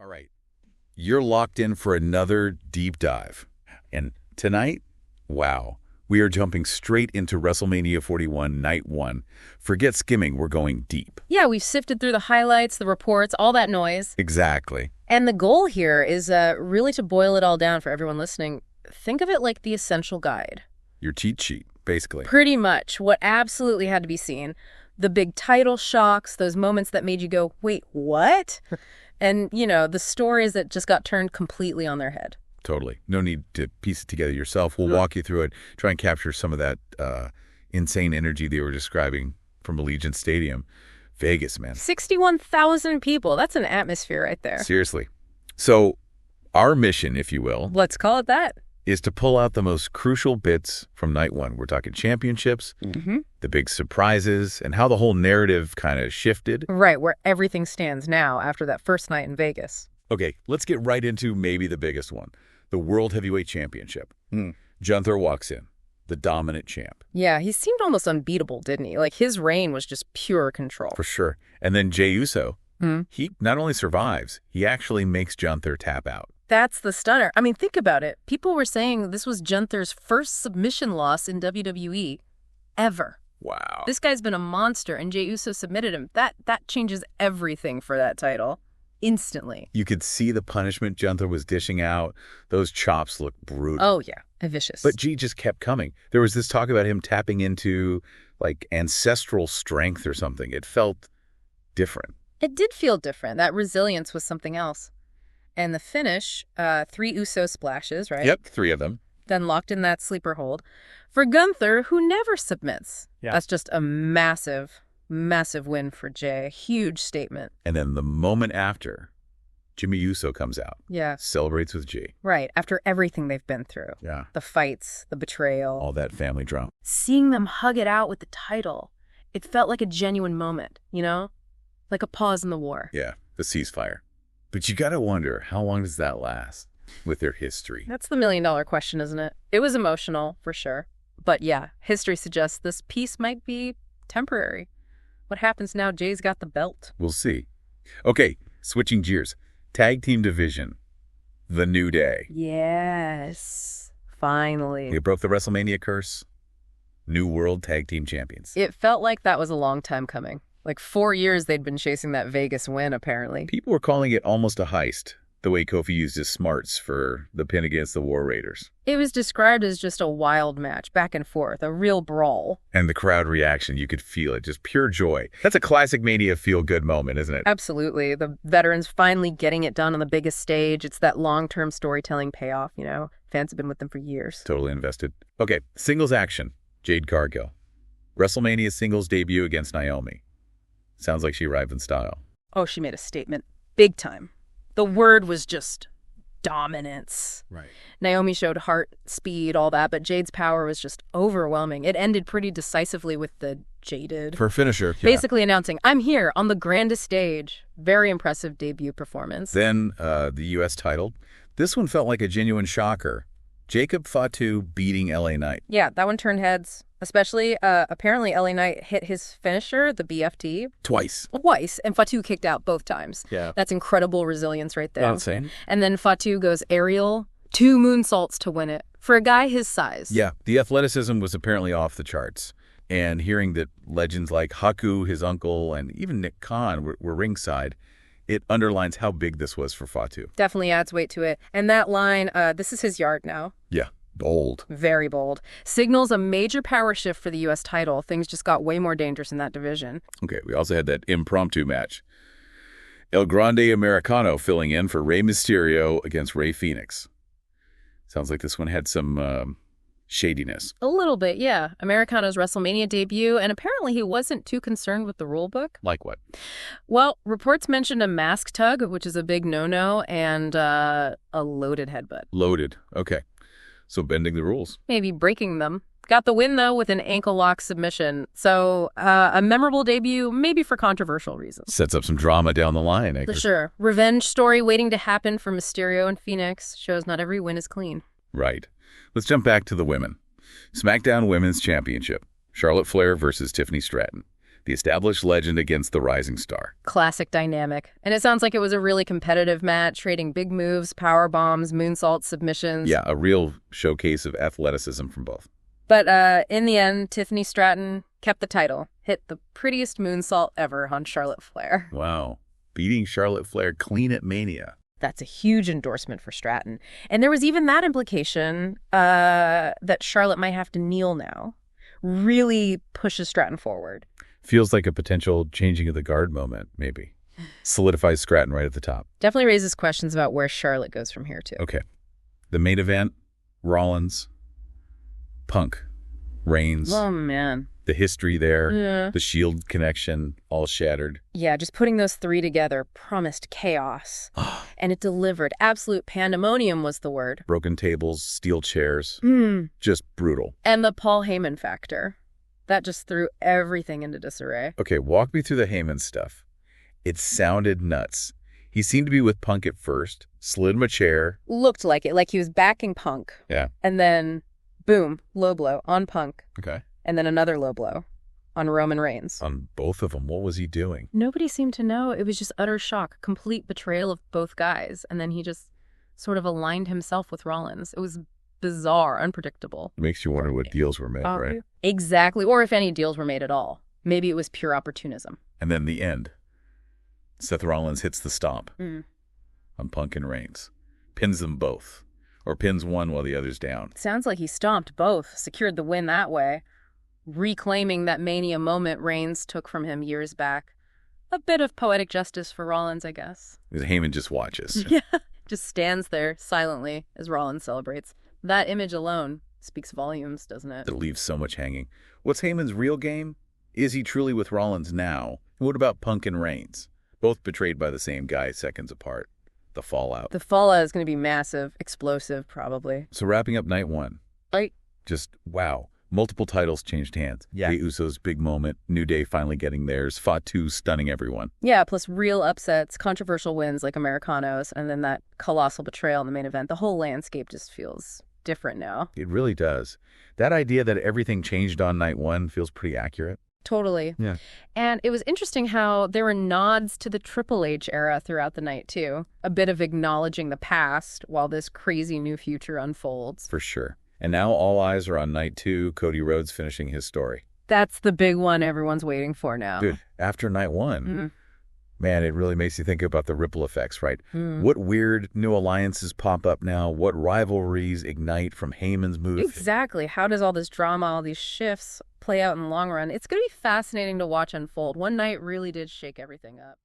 All right. You're locked in for another deep dive. And tonight, wow, we are jumping straight into WrestleMania 41 Night 1. Forget skimming, we're going deep. Yeah, we've sifted through the highlights, the reports, all that noise. Exactly. And the goal here is really to boil it all down for everyone listening. Think of it like the essential guide. Your cheat sheet, basically. Pretty much. What absolutely had to be seen. The big title shocks, those moments that made you go, wait, what? And, the stories that just got turned completely on their head. Totally. No need to piece it together yourself. We'll walk you through it, try and capture some of that insane energy they were describing from Allegiant Stadium. Vegas, man. 61,000 people. That's an atmosphere right there. Seriously. So our mission, if you will, Let's call it that. is to pull out the most crucial bits from Night 1. We're talking championships, the big surprises, and how the whole narrative kind of shifted. Right, where everything stands now after that first night in Vegas. Okay, let's get right into maybe the biggest one, the World Heavyweight Championship. Gunther walks in, the dominant champ. Yeah, he seemed almost unbeatable, didn't he? Like, his reign was just pure control. For sure. And then Jey Uso, he not only survives, he actually makes Gunther tap out. That's the stunner. I mean, think about it. People were saying this was Gunther's first submission loss in WWE ever. Wow. This guy's been a monster, and Jey Uso submitted him. That changes everything for that title. Instantly. You could see the punishment Gunther was dishing out. Those chops looked brutal. Oh, yeah. Vicious. But G just kept coming. There was this talk about him tapping into, like, ancestral strength or something. It felt different. It did feel different. That resilience was something else. And the finish, 3 Uso splashes, right? Yep, 3 of them. Then locked in that sleeper hold. For Gunther, who never submits. Yeah. That's just a massive, massive win for Jey. A huge statement. And then the moment after, Jimmy Uso comes out. Yeah. Celebrates with G. Right, after everything they've been through. Yeah. The fights, the betrayal. All that family drama. Seeing them hug it out with the title, it felt like a genuine moment, Like a pause in the war. Yeah, the ceasefire. But you gotta wonder, how long does that last with their history? That's the million-dollar question, isn't it? It was emotional, for sure. But yeah, history suggests this peace might be temporary. What happens now? Jay's got the belt. We'll see. Okay, switching gears. Tag team division. The New Day. Yes. Finally. They broke the WrestleMania curse. New World Tag Team Champions. It felt like that was a long time coming. Like 4 years they'd been chasing that Vegas win, apparently. People were calling it almost a heist, the way Kofi used his smarts for the pin against the War Raiders. It was described as just a wild match, back and forth, a real brawl. And the crowd reaction, you could feel it, just pure joy. That's a classic Mania feel-good moment, isn't it? Absolutely. The veterans finally getting it done on the biggest stage. It's that long-term storytelling payoff, Fans have been with them for years. Totally invested. Okay, singles action. Jade Cargill. WrestleMania singles debut against Naomi. Sounds like she arrived in style. Oh, she made a statement. Big time. The word was just dominance. Right. Naomi showed heart, speed, all that, but Jade's power was just overwhelming. It ended pretty decisively with the jaded. For a finisher. Yeah. Basically announcing, I'm here on the grandest stage. Very impressive debut performance. Then the U.S. title. This one felt like a genuine shocker. Jacob Fatu beating LA Knight. Yeah, that one turned heads. Especially, apparently LA Knight hit his finisher, the BFT. Twice, and Fatu kicked out both times. Yeah. That's incredible resilience right there. Insane. And then Fatu goes aerial, 2 moonsaults to win it. For a guy his size. Yeah, the athleticism was apparently off the charts. And hearing that legends like Haku, his uncle, and even Nick Khan were ringside, it underlines how big this was for Fatu. Definitely adds weight to it. And that line, this is his yard now. Yeah. Bold. Very bold. Signals a major power shift for the U.S. title. Things just got way more dangerous in that division. Okay, we also had that impromptu match. El Grande Americano filling in for Rey Mysterio against Rey Fenix. Sounds like this one had some shadiness. A little bit, yeah. Americano's WrestleMania debut, and apparently he wasn't too concerned with the rule book. Like what? Well, reports mentioned a mask tug, which is a big no-no, and a loaded headbutt. Loaded. Okay. So bending the rules. Maybe breaking them. Got the win, though, with an ankle lock submission. So a memorable debut, maybe for controversial reasons. Sets up some drama down the line, I guess. For sure. Revenge story waiting to happen for Mysterio and Phoenix. Shows not every win is clean. Right. Let's jump back to the women. SmackDown Women's Championship. Charlotte Flair versus Tiffany Stratton. The established legend against the rising star. Classic dynamic. And it sounds like it was a really competitive match, trading big moves, power bombs, moonsaults, submissions. Yeah, a real showcase of athleticism from both. But in the end, Tiffany Stratton kept the title, hit the prettiest moonsault ever on Charlotte Flair. Wow. Beating Charlotte Flair clean at Mania. That's a huge endorsement for Stratton. And there was even that implication that Charlotte might have to kneel now. Really pushes Stratton forward. Feels like a potential changing of the guard moment, maybe. Solidifies Stratton right at the top. Definitely raises questions about where Charlotte goes from here, too. Okay. The main event, Rollins, Punk, Reigns. Oh, man. The history there, Yeah. the Shield connection, all shattered. Yeah, just putting those three together promised chaos. And it delivered. Absolute pandemonium was the word. Broken tables, steel chairs. Just brutal. And the Paul Heyman factor. That just threw everything into disarray. Okay, walk me through the Heyman stuff. It sounded nuts. He seemed to be with Punk at first, slid him a chair. Looked like it, like he was backing Punk. Yeah. And then, boom, low blow on Punk. Okay. And then another low blow on Roman Reigns. On both of them, what was he doing? Nobody seemed to know. It was just utter shock, complete betrayal of both guys. And then he just sort of aligned himself with Rollins. It was bizarre, unpredictable. Makes you wonder what deals were made, right? Exactly. Or if any deals were made at all. Maybe it was pure opportunism. And then the end. Seth Rollins hits the stomp on Punk and Reigns. Pins them both. Or pins one while the other's down. Sounds like he stomped both, secured the win that way, reclaiming that Mania moment Reigns took from him years back. A bit of poetic justice for Rollins, I guess. Because Heyman just watches. Yeah, just stands there silently as Rollins celebrates. That image alone speaks volumes, doesn't it? It leaves so much hanging. What's Heyman's real game? Is he truly with Rollins now? And what about Punk and Reigns? Both betrayed by the same guy seconds apart. The fallout. The fallout is going to be massive, explosive, probably. So wrapping up night one. Right. Just, wow. Multiple titles changed hands. Yeah. Jey Uso's big moment. New Day finally getting theirs. Fatu stunning everyone. Yeah, plus real upsets, controversial wins like Americanos, and then that colossal betrayal in the main event. The whole landscape just feels different now. It really does. That idea that everything changed on night one feels pretty accurate. Totally. Yeah. And it was interesting how there were nods to the Triple H era throughout the night, too. A bit of acknowledging the past while this crazy new future unfolds. For sure. And now all eyes are on night two, Cody Rhodes finishing his story. That's the big one everyone's waiting for now. Dude, after night one, man, it really makes you think about the ripple effects, right? What weird new alliances pop up now? What rivalries ignite from Heyman's move? Exactly. How does all this drama, all these shifts play out in the long run? It's going to be fascinating to watch unfold. One night really did shake everything up.